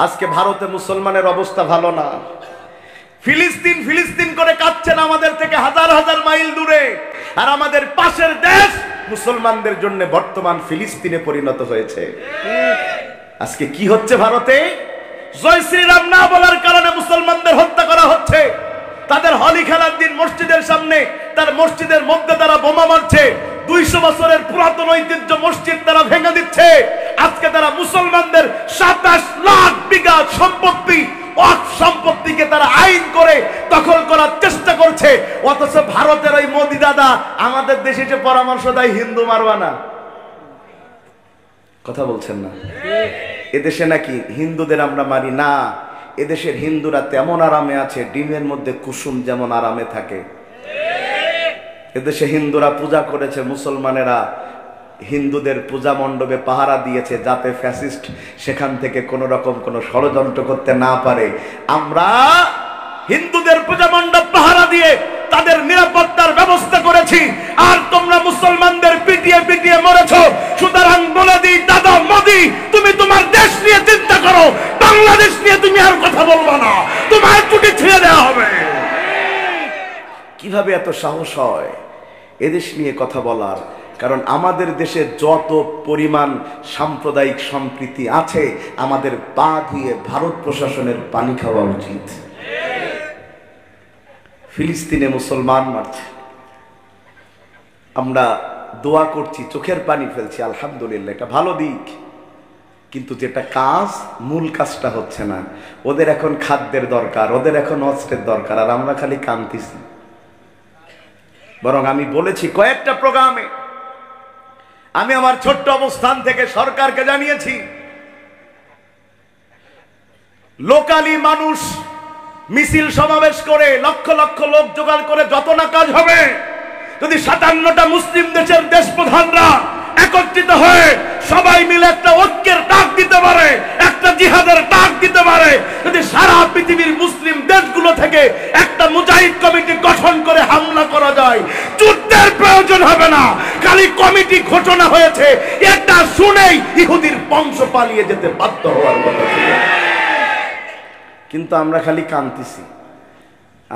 আজকে ভারতে মুসলমানের অবস্থা ভালো না। ফিলিস্তিন ফিলিস্তিন করে কাঁদছেন আমাদের থেকে হাজার হাজার মাইল দূরে, আর আমাদের পাশের দেশ মুসলমানদের জন্য বর্তমান ফিলিস্তিনে পরিণত হয়েছে। আজকে কি হচ্ছে ভারতে? জয় শ্রীরাম না বলার কারণে মুসলমানদের হত্যা করা হচ্ছে। তাদের হলি খেলার দিন মসজিদের সামনে, তার মসজিদের মধ্যে তারা বোমা মারছে। 200 বছরের পুরাতন ঐতিহ্য মসজিদ তারা ভেঙে দিচ্ছে। আজকে তারা মুসলমানদের 27 লাখ বিঘা সম্পত্তি, ওয়াকফ সম্পত্তিকে তারা আইন করে দখল করার চেষ্টা করছে। অথচ ভারতের ওই মোদি দাদা আমাদের দেশে যে পরামর্শ দেয় হিন্দু মারবা না, কথা বলছেন না? এদেশে নাকি হিন্দুদের আমরা মারি না। এদেশের হিন্দুরা তেমন আরামে আছে, ডিমের মধ্যে কুসুম যেমন আরামে থাকে। এদেশে হিন্দুরা পূজা করেছে, মুসলমানেরা হিন্দুদের পূজা মণ্ডপে পাহারা দিয়েছে, যাতে ফ্যাসিস্ট সেখান থেকে কোন রকম কোন ষড়যন্ত্র করতে না পারে। আমরা হিন্দুদের পূজা মণ্ডপ পাহারা দিয়ে তাদের নিরাপত্তার ব্যবস্থা করেছি, আর তোমরা মুসলমানদের পিটিয়ে পিটিয়ে মরেছ। সুতরাং বলে দিই দাদা মোদি, তুমি তোমার দেশ নিয়ে চিন্তা করো, বাংলাদেশ নিয়ে তুমি আর কথা বলবা না, তোমার টুটি ছিঁড়ে দেওয়া হবে। কিভাবে এত সাহস হয় এদেশ নিয়ে কথা বলার? কারণ আমাদের দেশে যত পরিমাণ সাম্প্রদায়িক সম্প্রীতি আছে, আমাদের পা ধুয়ে ভারত প্রশাসনের পানি খাওয়া উচিত। ফিলিস্তিনে মুসলমান মারছে, আমরা দোয়া করছি, চোখের পানি ফেলছি, আলহামদুলিল্লাহ, এটা ভালো দিক। কিন্তু যেটা কাজ, মূল কাজটা হচ্ছে না। ওদের এখন খাদ্যের দরকার, ওদের এখন অস্ত্রের দরকার, আর আমরা খালি কাঁদতেছি। বরং আমি বলেছি কয়েকটা প্রোগ্রামে, আমি আমার ছোট্ট অবস্থান থেকে সরকারকে জানিয়েছি, লোকালি মানুষ মিছিল সমাবেশ করে লক্ষ লক্ষ লোক জোগাড় করে যত না কাজ হবে, যদি 57টা মুসলিম দেশের দেশ প্রধানরা একত্রিত হয়ে সবাই মিলে একটা ঐক্যের ডাক দিতে পারে, একটা জিহাদের ডাক দিতে পারে, যদি সারা পৃথিবীর মুসলিম দেশগুলো থেকে একটা মুজাহিদ কমিটি গঠন করে হামলা করা যায়, যুদ্ধের প্রয়োজন হবে না। খালি কমিটি ঘোষণা হয়েছে, এটা শুনেই ইহুদির বংশ পালিয়ে যেতে বাধ্য হওয়ার কথা ছিল। কিন্তু আমরা খালি কাঁদতেছি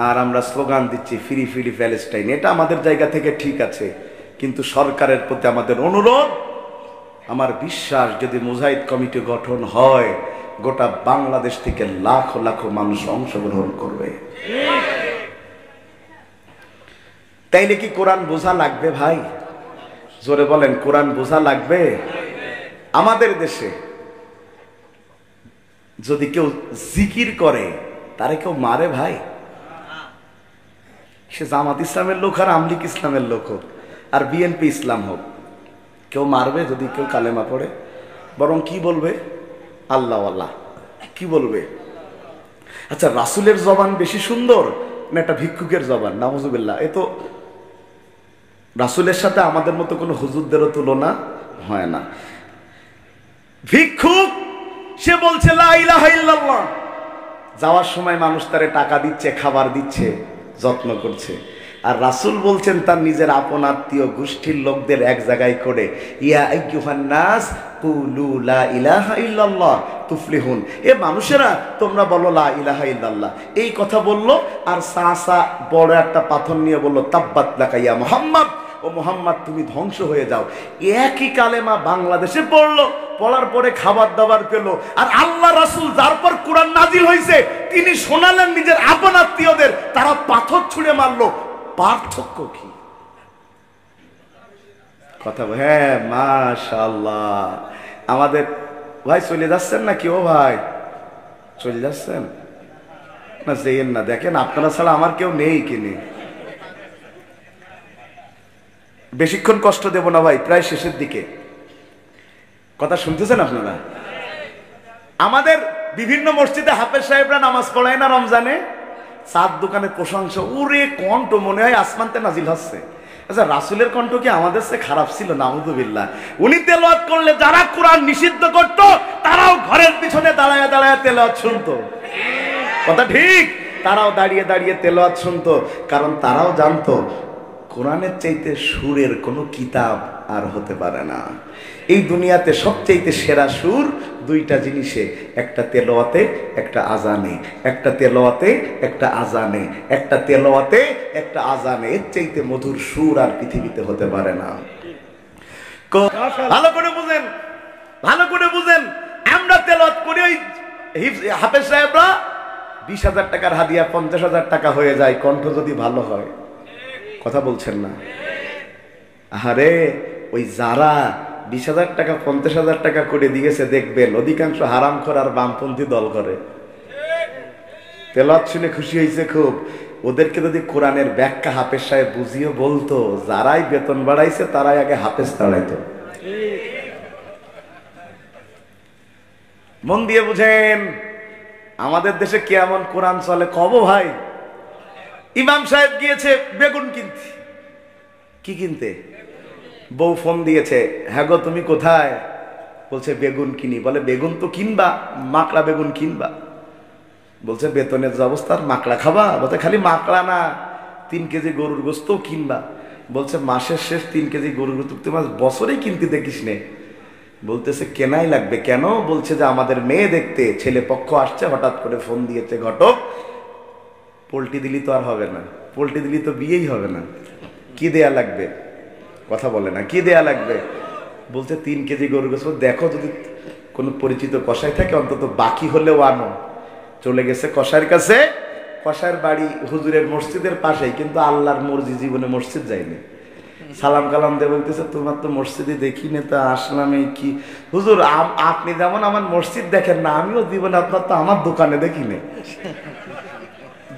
আর আমরা স্লোগান দিচ্ছি ফ্রি ফ্রি প্যালেস্টাইন। এটা আমাদের জায়গা থেকে ঠিক আছে, কিন্তু সরকারের প্রতি আমাদের অনুরোধ, আমার বিশ্বাস যদি মুজাহিদ কমিটি গঠন হয়, গোটা বাংলাদেশ থেকে লাখো লাখো মানুষ অংশগ্রহণ করবে। তাইলে কি কোরআন বোঝা লাগবে ভাই? জোরে বলেন, কোরআন বোঝা লাগবে? আমাদের দেশে যদি কেউ জিকির করে, তারে কেউ মারে ভাই? সে জামাত ইসলামের লোক আর আমলিক ইসলামের লোক হোক আর বিএনপি ইসলাম হোক, কেউ মারবে যদি কেউ কালেমা পড়ে? বরং কি বলবে? আল্লাহ আল্লাহ। কি বলবে? আচ্ছা, রাসূলের জবান বেশি সুন্দর না একটা ভিক্ষুকের জবান? নাউজুবিল্লাহ। এ তো রাসূলের সাথে আমাদের মতো কোনো হুজুরদেরও তুলনা হয় না। ভিক্ষুক, সে বলছে লা ইলাহা ইল্লাল্লাহ, যাওয়ার সময় মানুষ তারে টাকা দিচ্ছে, খাবার দিচ্ছে, যত্ন করছে। আর রাসূল বলছেন তার নিজের আপন আত্মীয় গোষ্ঠীর লোকদের এক জায়গায় করে, ইয়া আইয়ুহান নাস কুলু লা ইলাহা ইল্লাল্লাহ তুফলিহুন, এ মানুষেরা তোমরা বলো লা ইলাহা ইল্লাল্লাহ। এই কথা বলল, আর সাসা বড় একটা পাথর নিয়ে বলল তাব্বাত লাকা ইয়া মুহাম্মদ, ও মুহাম্মদ তুমি ধ্বংস হয়ে যাও। একই কালেমা বাংলাদেশে পড়লো, পড়ার পরে খাবার দাবার পেল, আর আল্লাহ রাসূল যার পর কোরআন নাজিল হয়েছে তিনি শোনালেন নিজের আপন আত্মীয়দের, তারা পাথর ছুঁড়ে মারলো। পার্থক্য কি? কথা, হ্যাঁ মাশাআল্লাহ। আমাদের ভাই চলে যাচ্ছেন নাকি? ও ভাই চলে যাচ্ছেন না? যেয়েন না, দেখেন আপনারা ছাড়া আমার কেউ নেই কিনে। বেশিক্ষণ কষ্ট দেব না ভাই, প্রায় শেষের দিকে। কথা শুনতেছেন আপনারা? আমাদের বিভিন্ন মসজিদে হাফেজ সাহেবরা নামাজ পড়ায় না রমজানে, চার দোকানের প্রশংসা, উরে কণ্ঠ মনে হয় আসমানতে নাজিল হচ্ছে। আচ্ছা, রাসূলের কণ্ঠ কি আমাদের চেয়ে খারাপ ছিল? নাউযুবিল্লাহ। উনি তেলাওয়াত করলে যারা কোরআন নিষিদ্ধ করত, তারাও ঘরের পিছনে দাঁড়ায় দাঁড়ায় তেলাওয়াত শুনতো। কথা ঠিক, তারাও দাঁড়িয়ে দাঁড়িয়ে তেলাওয়াত শুনতো, কারণ তারাও জানতো কোরআনের চাইতে সুরের কোনো কিতাব আর হতে পারে না। এই দুনিয়াতে সবচেয়ে সেরা সুর দুইটা জিনিসে, একটা তেলাওয়াতে একটা আজানে, একটা তেলাওয়াতে একটা আজানে, একটা তেলাওয়াতে একটা আজানে। এর চাইতে মধুর সুর আর পৃথিবীতে হতে পারে না। ভালো করে বুঝেন, ভালো করে বুঝেন। আমরা তেলাওয়াত করি, ওই হাফেজ সাহেবরা 20,000 টাকার হাদিয়া 50,000 টাকা হয়ে যায়, কণ্ঠ যদি ভালো হয়। কথা বলছেন না? আরে ওই যারা 20,000 টাকা 50,000 টাকা করে দিয়েছে, দেখবেন অধিকাংশ হারামখোর আর বামপন্থী দল করে। তেলাওয়াত শুনে খুশি হয়েছে খুব। ওদেরকে যদি কোরআনের ব্যাখ্যা হাফেজ সাহেব বুঝিয়ে বলতো, যারাই বেতন বাড়াইছে তারাই আগে হাফেজ তাড়াইতো। মন দিয়ে বুঝেন, আমাদের দেশে কেমন কোরআন চলে কব ভাই। ইমাম সাহেব গিয়েছে বেগুন কিনতে। কি কিনতে? বউ ফোন দিয়েছে, হ্যাঁ গো তুমি কোথায়? বলছে বেগুন কিনি। বলে বেগুন তো কিনবা, মাকড়া বেগুন কিনবা। বলছে বেতনের যে অবস্থা, মাকড়া খাবা? বলছে খালি মাকড়া না, 3 কেজি গরুর গোস্ত কিনবা। বলছে মাসের শেষ 3 কেজি গরুর গোস্ত তোমার বছরেই কিনতে দেখিস নে। বলতেছে কেনাই লাগবে। কেন? বলছে যে আমাদের মেয়ে দেখতে ছেলে পক্ষ আসছে, হঠাৎ করে ফোন দিয়েছে ঘটক, পোল্ট্রি দিলি তো আর হবে না, পোল্ট্রি দিলি তো বিয়েই হবে না, কি দেয়া লাগবে? কথা বলে না, কি দেয়া লাগবে? বলছে 3 কেজি গরুর গোস্ত। দেখো যদি কোনো পরিচিত কসাই থাকে অন্তত বাকি হলেও আনো। চলে গেছে কসাইয়ের কাছে। কসাইয়ের বাড়ি হুজুরের মসজিদের পাশেই, কিন্তু আল্লাহর মর্জি জীবনে মসজিদ যায়নি। সালাম কালাম দিয়ে বলতেছে তোমার তো মসজিদে দেখি না, তা আসলাম এই কি? হুজুর আপনি যেমন আমার মসজিদ দেখেন না, আমিও জীবনে আপনার তো আমার দোকানে দেখি না।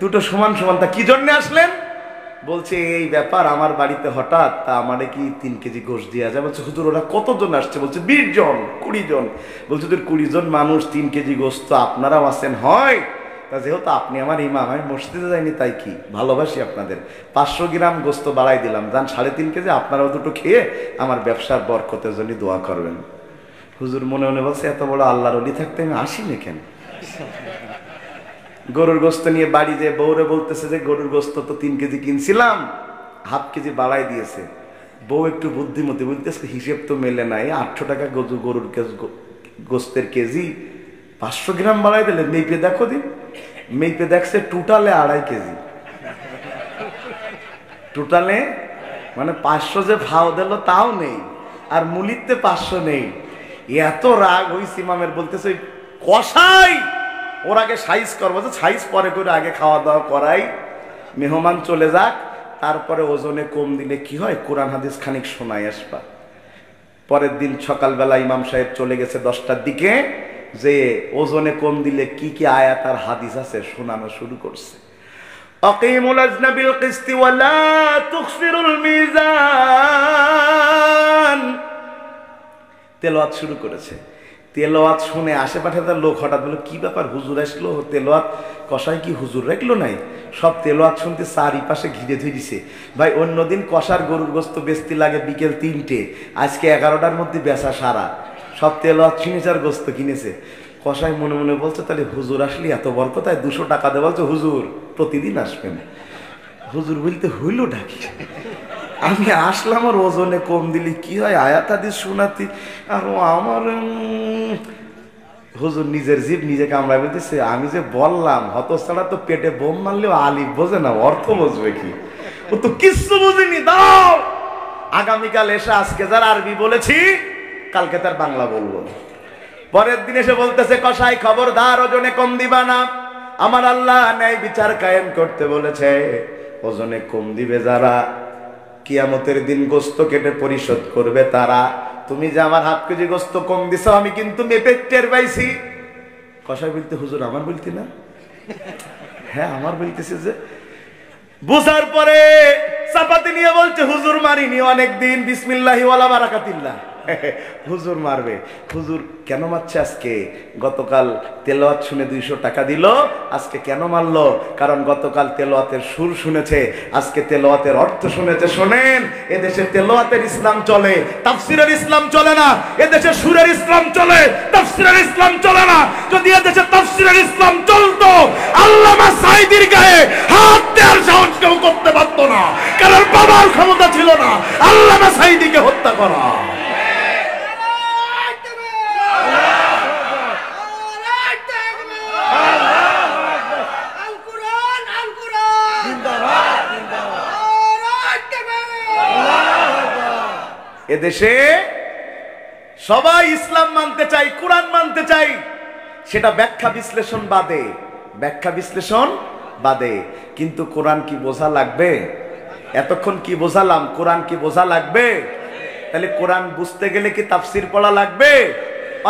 দুটো সমান সমান। তা কি জন্য আসলেন? বলছে এই ব্যাপার, আমার বাড়িতে হঠাৎ, তা আমারে কি 3 কেজি গোশত দেওয়া যায়? বলছে হুজুর ওরা কতজন আসছে? বলছে 20 জন 20 জন। বলছে তোর 20 জন মানুষ 3 কেজি গোশত, আপনারাও আছেন হয়। তা যেহেতু আপনি আমার ইমাম, আমি মসজিদে যাইনি তাই কি, ভালোবাসি আপনাদের, 500 গ্রাম গোস্ত বাড়াই দিলাম, যান 3.5 কেজি, আপনারাও দুটো খেয়ে আমার ব্যবসার বরকতের জন্য দোয়া করবেন। হুজুর মনে মনে বলছে এত বড় আল্লাহর ওলি থাকতে আমি আসিনি কেন? গরুর গোস্ত নিয়ে বাড়ি যে বউরে বলতেছে যে গরুর গোস্ত তো 3 কেজি কিনছিলাম, 1/2 কেজি বাড়াই দিয়েছে। বউ একটু বুদ্ধিমতী, বলতেছে হিসেব তো মেলে নাই, 800 টাকা গরুর গোস্তের কেজি, 500 গ্রাম বাড়াই দিলে। মেপে দেখো দিন। মেপে দেখছে টোটালে 2.5 কেজি। টোটালে মানে 500 যে ভাও দিল তাও নেই, আর মুলিতে 500 নেই। এত রাগ হইছে ইমামের, বলতেছে কসাই ওর আগে সাইজ করবো, সাইজ পরে করে আগে খাওয়া দাওয়া করাই, মেহমান চলে যাক, তারপরে ওজনে কম দিলে কি হয়, কোরআন হাদিস খানিক শোনাই আসবা। পরের দিন সকালবেলা ইমাম সাহেব চলে গেছে 10টার দিকে, যে ওজনে কম দিলে কি কি আয়াত আর হাদিস আছে শোনানো শুরু করছে। আকিমুল ওয়াজনা বিল কিসতি ওয়া লা তুখসিরুল মিজান। তেলাওয়াত শুরু করেছে। তেলাওয়াত শুনে আশেপাশে তার লোক হঠাৎ বলল কি ব্যাপার, হুজুর আসলো, তেলাওয়াত কষাই কি হুজুর রাখলো নাই? সব তেলাওয়াত শুনতে চারিপাশে ঘিরে ধরেছে। ভাই অন্যদিন কষার গরুর গোস্ত বেচতে লাগে বিকেল 3টে, আজকে 11টার মধ্যে বেচা সারা। সব তেলাওয়াত শুনেছে আর গোস্ত কিনেছে। কষাই মনে মনে বলছে তাহলে হুজুর আসলে এত বড় কথায় 200 টাকা দেয়। বলছে হুজুর প্রতিদিন আসবেন। হুজুর বলতে হইল ডাকি, আমি আসলাম আর ওজনে কম দিলি কি হয়, আয়াত হাদিস শোনাতি, আর আমার হুজুর নিজের জীব নিজে কামড়ায় বলতেছে আমি যে বললাম হতছাড়া তো পেটে বোম মারলেও আলিফ বোঝে না, অর্থ বুঝবে কি, ও তো কিচ্ছু বুঝিনি। দাও আগামীকাল এসে আজকে যার আরবি বলেছি কালকে তার বাংলা বলবো। পরের দিন এসে বলতেছে কসাই খবরদার ওজনে কম দিবা না, আমার আল্লাহ ন্যায় বিচার কায়েম করতে বলেছে, ওজনে কম দিবে যারা কিয়ামতের দিন গোস্ত কেটে পরিশোধ করবে তারা। তুমি যে আমার 1/2 কেজি গোস্ত কম দিছো আমি কিন্তু মেপে টের পাইছি। কসাই বলতে হুজুর আমার বলতি না? হ্যাঁ আমার বলতেছে। যে বুঝার পরে চাপাতি নিয়ে বলছে হুজুর মারিনি অনেকদিন, বিসমিল্লাহি ওয়ালা বারাকাতিল্লাহ। হুজুর মারবে। হুজুর কেন মারছে আজকে? গতকাল তেলাওয়াত শুনে 200 টাকা দিল, আজকে কেন মারলো? কারণ গতকাল তেলাওয়াতের সুর শুনেছে, আজকে তেলাওয়াতের অর্থ শুনেছে। শোনেন, এদেশে তেলাওয়াতের ইসলাম চলে, তাফসীরের ইসলাম চলে না। এদেশে সুরের ইসলাম চলে, তাফসীরের ইসলাম চলে না। যদি এদেশে তাফসীর তাফসীরের ইসলাম চলতো, আল্লামা সাঈদীর গায়ে হাত দেওয়ার সাহস কেউ করতে পারতো না, কারণ বাবার ক্ষমতা ছিল না আল্লামা সাঈদীকে হত্যা করা। এদেশে সবাই ইসলাম মানতে চাই, কোরআন মানতে চাই, সেটা ব্যাখ্যা বিশ্লেষণ বাদে, ব্যাখ্যা বিশ্লেষণ বাদে। কিন্তু কোরআন কি বোঝা লাগবে? এতক্ষণ কি বোঝালাম? কোরআন কি বোঝা লাগবে? তাহলে কোরআন বুঝতে গেলে কি তাফসীর পড়া লাগবে?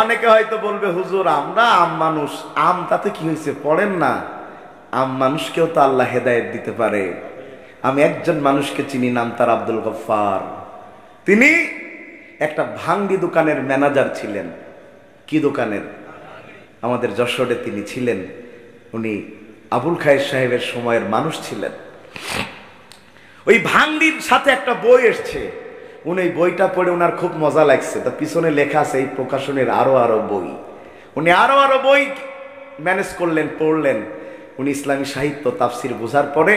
অনেকে হয়তো বলবে, হুজুর আমরা আম মানুষ, আম তাতে কি হয়েছে, পড়েন না। আম মানুষকেও তো আল্লাহ হেদায়েত দিতে পারে। আমি একজন মানুষকে চিনি, নাম তার আব্দুল গফফার। তিনি একটা ভাঙ্গি দোকানের ম্যানেজার ছিলেন। কি দোকানের? আমাদের যশোরে তিনি ছিলেন। উনি আবুল খায়ের সাহেবের সময়ের মানুষ ছিলেন। ওই ভাঙ্গির সাথে একটা বই এসছে, উনি এই বইটা পড়ে ওনার খুব মজা লাগছে। তার পিছনে লেখা আছে এই প্রকাশনের আরো বই। উনি আরো বই ম্যানেজ করলেন, পড়লেন। উনি ইসলামী সাহিত্য তাফসীর বোঝার পরে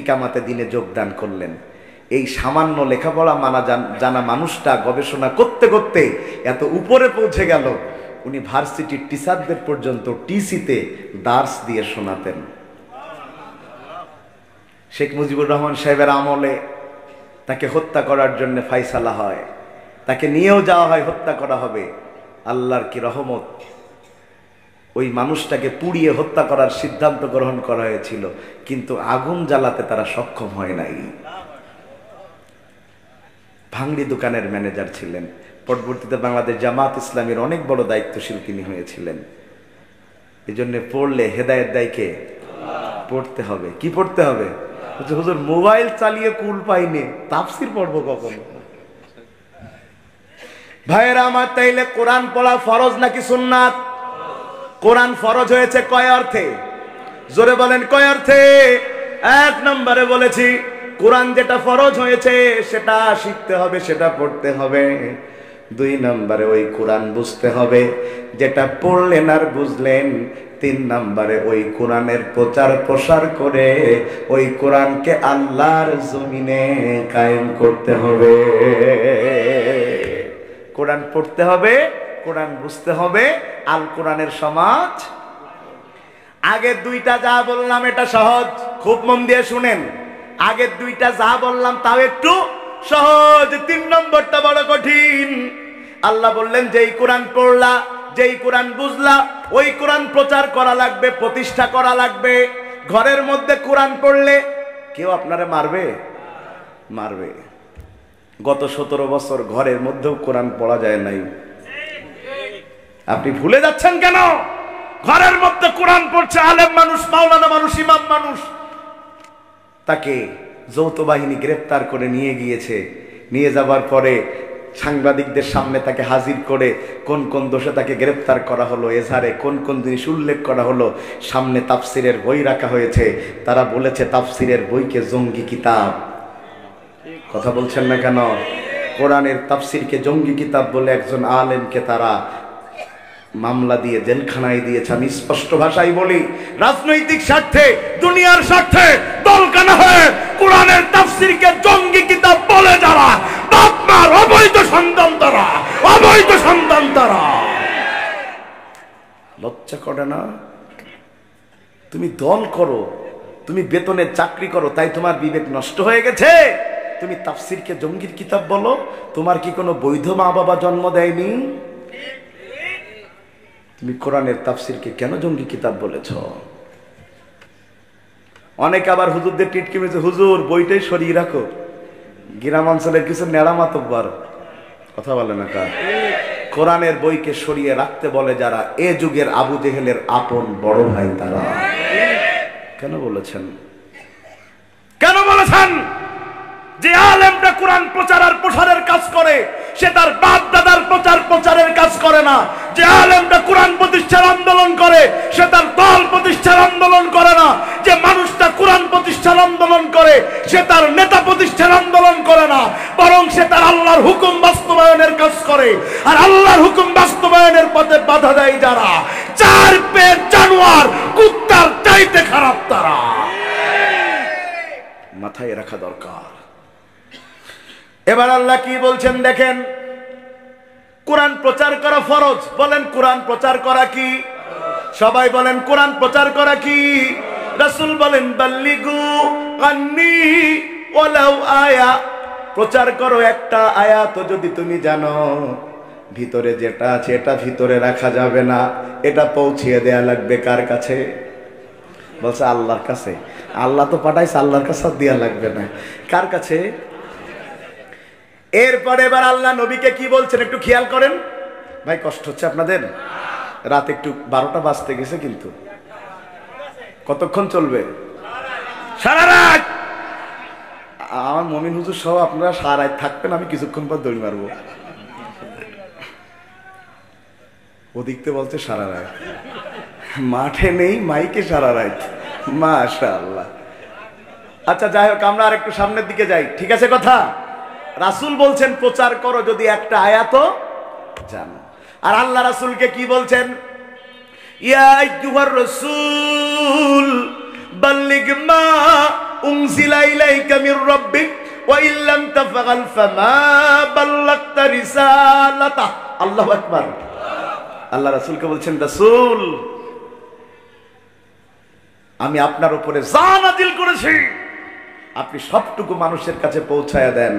ইকামাতে দিনে যোগদান করলেন। এই সামান্য লেখাপড়া জানা মানুষটা গবেষণা করতে করতে এত উপরে পৌঁছে গেল, উনি ভার্সিটির টিচারদের পর্যন্ত টিসিতে দার্স দিয়ে শোনাতেন। শেখ মুজিবুর রহমান সাহেবের আমলে তাকে হত্যা করার জন্য ফাইসালা হয়, তাকে নিয়েও যাওয়া হয়, হত্যা করা হবে। আল্লাহর কি রহমত, ওই মানুষটাকে পুড়িয়ে হত্যা করার সিদ্ধান্ত গ্রহণ করা হয়েছিল, কিন্তু আগুন জ্বালাতে তারা সক্ষম হয় নাই। ভাঙ্গি দোকানের ম্যানেজার ছিলেন। পরবর্তীতে বাংলাদেশ জামাত ইসলামীর অনেক বড় দায়িত্বশীল তিনি হয়েছিলেন। এই জন্য পড়লে হেদায়েত দেয় কে? পড়তে হবে। কি পড়তে হবে? হুজুর মোবাইল চালিয়ে কুল পাইনি, তাফসীর পড়বো কখন? ভাইয়েরা আমার, তাইলে কোরআন পড়া ফরজ নাকি সুন্নাত? কোরআন ফরজ হয়েছে কয় অর্থে? জোরে বলেন কয় অর্থে? এক নম্বরে বলেছি, কোরআন যেটা ফরজ হয়েছে সেটা শিখতে হবে, সেটা পড়তে হবে। দুই নম্বরে ওই কোরআন বুঝতে হবে, যেটা পড়লেন আর বুঝলেন। তিন নম্বরে ওই কোরআনের প্রচার প্রসার করে ওই কোরআনকে আল্লাহর জমিনে কায়েম করতে হবে। কোরআন পড়তে হবে, কোরআন বুঝতে হবে, আল কোরআনের সমাজ। আগের দুইটা যা বললাম এটা সহজ, খুব মন দিয়ে শুনেন। আগের দুইটা যা বললাম তাও একটু সহজ, তিন নম্বরটা বড় কঠিন। আল্লাহ বললেন, যেই কোরআন পড়লা, যেই কোরআন বুঝলা, ওই কোরআন প্রচার করা লাগবে, প্রতিষ্ঠা করা লাগবে। ঘরের মধ্যে কোরআন পড়লে কেউ আপনারে মারবে? মারবে। গত 17 বছর ঘরের মধ্যেও কোরআন পড়া যায় নাই। আপনি ভুলে যাচ্ছেন কেন? ঘরের মধ্যে কোরআন পড়ছে আলেম মানুষ, মাওলানা মানুষ, ইমাম মানুষ। তাকে যৌথ বাহিনী গ্রেফতার করে নিয়ে গিয়েছে। নিয়ে যাবার পরে সাংবাদিকদের সামনে তাকে হাজির করে কোন কোন দোষে তাকে গ্রেফতার করা হলো, এজাহারে কোন কোন জিনিস উল্লেখ করা হলো। সামনে তাফসিরের বই রাখা হয়েছে। তারা বলেছে তাফসিরের বইকে জঙ্গি কিতাব। কথা বলছেন না কেন? কোরআনের তাফসিরকে জঙ্গি কিতাব বলে একজন আলেমকে তারা মামলা দিয়ে জেলখানায় দিয়েছে। আমি স্পষ্ট ভাষায় বলি, রাজনৈতিক স্বার্থে, দুনিয়ার স্বার্থে দলকানা হয়ে কোরআনের তাফসীরকে জঙ্গি কিতাব বলে যারা, বাপ মার অবৈধ সন্তান তারা, অবৈধ সন্তান তারা। লজ্জা করে না? তুমি দল করো, তুমি বেতনের চাকরি করো, তাই তোমার বিবেক নষ্ট হয়ে গেছে? তুমি তাফসীরকে জঙ্গির কিতাব বলো? তোমার কি কোনো বৈধ মা বাবা জন্ম দেয়নি? তুমি কোরআনের তাফসীরকে কেন জঙ্গি কিতাব বলেছ? অনেকে আবার হুজুরদের টিটকে মেরেছে, হুজুর বইটাই সরিয়ে রাখো, গ্রাম অঞ্চলের কিছু নেড়া মাতব্বর কথা বলে না কার, কোরআনের বইকে সরিয়ে রাখতে বলে যারা, এ যুগের আবু জেহেলের আপন বড় ভাই তারা। কেন বলেছেন? কেন বলেছেন? যে আলেমটা কোরআন প্রচার আর প্রসারের কাজ করে, সে তার বাপ দাদার প্রচারের কাজ করে না। যে আলেমটা কোরআন প্রতিষ্ঠার আন্দোলন করে, সে তার দল প্রতিষ্ঠার আন্দোলন করে না। যে মানুষটা কোরআন প্রতিষ্ঠার আন্দোলন করে, সে তার নেতা প্রতিষ্ঠার আন্দোলন করে না, বরং সে তার আল্লাহর হুকুম বাস্তবায়নের কাজ করে। আর আল্লাহর হুকুম বাস্তবায়নের পথে বাধা দেয় যারা, 4 জানুয়ারি মাথায় রাখা দরকার। এবার আল্লাহ কি বলছেন দেখেন, কোরআন প্রচার করা ফরজ। বলেন কোরআন প্রচার করা কি? সবাই বলেন কোরআন প্রচার করা কি? রাসূল বলেন বাল্লিগু আন্নী ওয়ালাউ আয়া, প্রচার করো একটা আয়াত যদি তুমি জানো। ভিতরে যেটা আছে এটা ভিতরে রাখা যাবে না, এটা পৌঁছিয়ে দেয়া লাগবে কার কাছে? বলছে আল্লাহর কাছে। আল্লাহ তো পাঠাইছে, আল্লাহর কাছে দেয়া লাগবে না, কার কাছে? এরপরে এবার আল্লাহ নবীকে কি বলছেন একটু খেয়াল করেন। ভাই কষ্ট হচ্ছে আপনাদের? রাত একটু 12টা বাজতে গেছে, কিন্তু কতক্ষণ চলবে? সারা রাত। আমার মমিন হুজুর সহ আপনারা সারা রাত থাকবেন, আমি কিছুক্ষণ পর দড়ি মারবো। ওদিকতে বলছে সারা রাত, মাঠে নেই মাইকে সারা রাত। মাশাআল্লাহ। আচ্ছা যাই হোক, আমরা আর একটু সামনের দিকে যাই, ঠিক আছে কথা? রাসূল বলছেন প্রচার করো যদি একটা আয়াতও জানো। আর আল্লাহ রাসূলকে কি বলছেন? ইয়া আইয়ুহার রাসূল বাল্লিগ মা উনজিলা ইলাইকা মির রাব্বিক ওয়া ইল্লাম তাফআল ফামা বাল্লাগতা রিসালাতা। আল্লাহু আকবার। আল্লাহ রাসূলকে বলছেন রাসূল, আমি আপনার উপরে যা নাযিল করেছি আপনি সবটুকু মানুষের কাছে পৌঁছায়া দেন।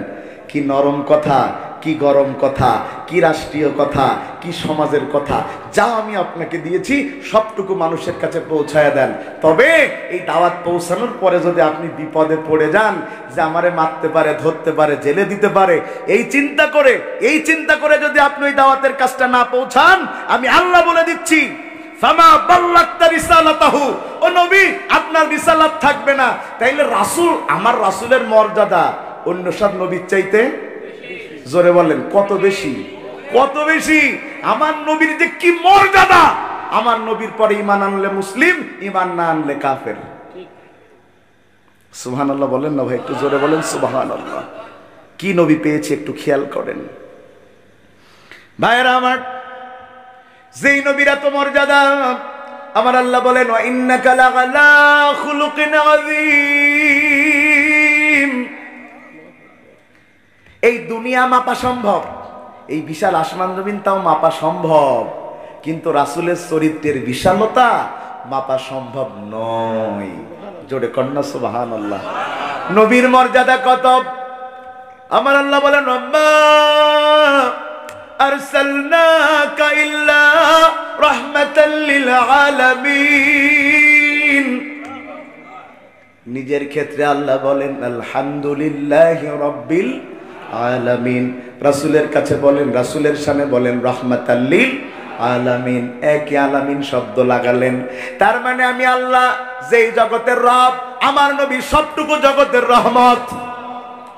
কি নরম কথা, কি গরম কথা, কি রাষ্ট্রীয় কথা, কি সমাজের কথা, যা আমি আপনাকে দিয়েছি সবটুকু মানুষের কাছে পৌঁছায়া দেন। তবে এই দাওয়াত পৌঁছানোর পরে যদি আপনি বিপদে পড়ে যান, যে আমারে মারতে পারে, ধরতে পারে, জেলে দিতে পারে, এই চিন্তা করে যদি আপনি ওই দাওয়াতের কাজটা না পৌঁছান, আমি আল্লাহ বলে দিচ্ছি ফামা বাল্লাগতা রিসালাতাহু, ও নবী আপনার রিসালাত থাকবে না। তাইলে রাসূল, আমার রাসূলের মর্যাদা অন্য সব নবীর চাইতে, জোরে বলেন কত বেশি? কত বেশি? আমার নবীর যে কি মর্যাদা! আমার নবীর পরে ঈমান আনলে মুসলিম, ঈমান না আনলে কাফের। সুবহানাল্লাহ বলেন না ভাই, একটু জোরে বলেন সুবহানাল্লাহ। কি নবী পেয়েছে একটু খেয়াল করেন ভাইরা আমার। যেই নবীর এত মর্যাদা, আমার আল্লাহ বলেন ওয়া ইন্নাকা লাআলা খুলুকিন আযীম। এই দুনিয়া মাপা সম্ভব, এই বিশাল আসমান জমিন তাও মাপা সম্ভব, কিন্তু রাসূলের চরিত্রের বিশালতা মাপা সম্ভব নয়। জোরে কন্যা সুবহানাল্লাহ। নবীর মর্যাদা কত! আমার আল্লাহ বলেন রব্বা আরসালনাকা ইল্লা রাহমাতাল লিল আলামিন। নিজের ক্ষেত্রে আল্লাহ বলেন আলহামদুলিল্লাহি রাব্বিল আলামিন। রাসূলের কাছে বলেন, রাসূলের সামনে বলেন রাহমাতাল লিল আলামিন। একই আলামিন শব্দ লাগালেন। তার মানে আমি আল্লাহ যেই জগতের রব, আমার নবী সবটুকু জগতের রহমত।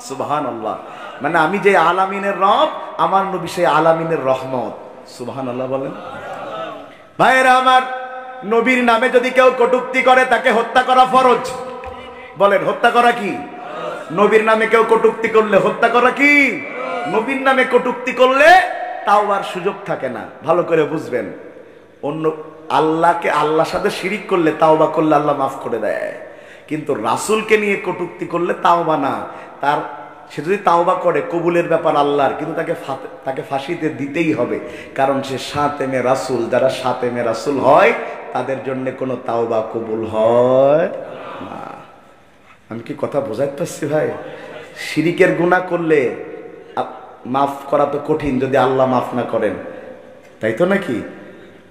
সুবহানাল্লাহ। মানে আমি যে আলামিনের রব, আমার নবী সেই আলামিনের রহমত। সুবহানাল্লাহ বলেন। ভাইরা আমার, নবীর নামে যদি কেউ কটূক্তি করে তাকে হত্যা করা ফরজ। বলেন হত্যা করা কি? নবীর নামে কেউ কটূক্তি করলে হত্যা করা কি? নবীর নামে কটূক্তি করলে তাওবার সুযোগ থাকে না। ভালো করে বুঝবেন। অন্য আল্লাহকে, আল্লাহর সাথে শিরিক করলে, তাওবা করলে আল্লাহ মাফ করে দেয়, কিন্তু রাসূলকে নিয়ে কটূক্তি করলে তাওবা না। তার সে যদি তাওবা করে কবুলের ব্যাপার আল্লাহর, কিন্তু তাকে ফাঁসিতে দিতেই হবে, কারণ সে শাতেমে রাসূল। যারা শাতেমে রাসূল হয় তাদের জন্য কোনো তাওবা কবুল হয় না। আমি কি কথা বোঝাতে পারছি ভাই? শিরিকের গুনাহ করলে মাফ করা তো কঠিন যদি আল্লাহ মাফ না করেন, তাই তো নাকি?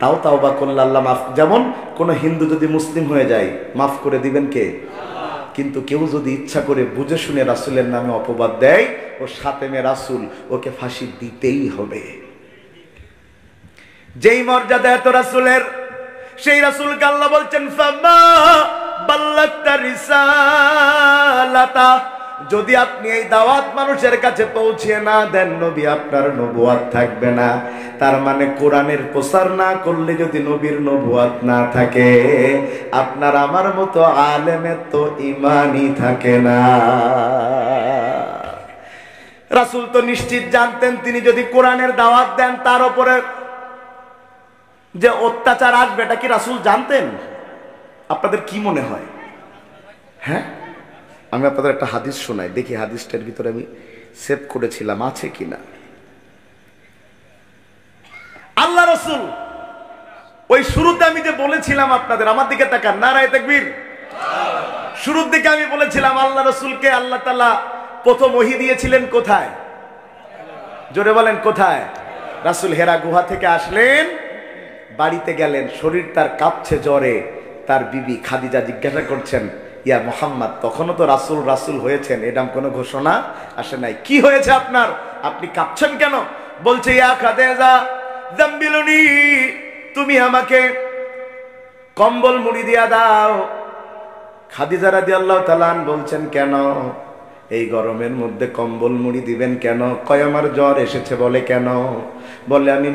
তাও তাওবা করলে আল্লাহ মাফ। যেমন কোন হিন্দু যদি মুসলিম হয়ে যায়, মাফ করে দিবেন কে? কিন্তু কেউ যদি ইচ্ছা করে বুঝে শুনে রাসূলের নামে অপবাদ দেয়, ও শাতেমে রাসূল, ওকে ফাঁসি দিতেই হবে। যেই মর্যাদা এত রাসূলের, সেই রাসূলকে আল্লাহ বলছেন ফামা বাল্লাগতা রিসালাতা। যদি আপনি এই দাওয়াত মানুষের কাছে পৌঁছে না দেন, নবী আপনার নবুয়ত থাকবে না। তার মানে কোরআনের প্রচার না করলে যদি নবীর নবুয়ত না থাকে, আপনার আমার মতো আলেমের তো ঈমানই থাকে না। রাসূল তো নিশ্চিত জানতেন, তিনি যদি কোরআনের দাওয়াত দেন তার উপরে যে অত্যাচার আসবে, এটা কি রাসূল জানতেন? আপনাদের কি মনে হয়? হ্যাঁ, আমি আপনাদের একটা হাদিস শোনাই, দেখি হাদিসটার ভিতরে আমি সেভ করেছিলাম আছে কিনা। আল্লাহ রাসূল ওই শুরুতে আমি যে বলেছিলাম আপনাদের, আমার দিকে তাকান, নারায়ে তাকবীর। শুরুর দিকে আমি বলেছিলাম আল্লাহ রাসূলকে আল্লাহ তাআলা প্রথম ওহী দিয়েছিলেন কোথায়? জোরে বলেন কোথায়? রাসূল হেরা গুহা থেকে আসলেন, বাড়িতে গেলেন, শরীর তার কাঁপছে জ্বরে। তার বিবি খাদিজা জিজ্ঞাসা করছেন, ইয়া মুহাম্মদ, তখনও তো রাসূল রাসূল হয়েছেন, এরকম কোনো ঘোষণা আসে নাই, কি হয়েছে আপনার, আপনি কাঁপছেন কেন? বলছে, ইয়া খাদিজা জাম্বিলুনি, তুমি আমাকে কম্বল মুড়ি দিয়া দাও। খাদিজা রাদিয়াল্লাহু তাআলা আনহা বলছেন, কেন এই গরমের মধ্যে কম্বল মুড়ি দিবেন কেন? কয় আমার জ্বর এসেছে। বলে কেন? বলে আমি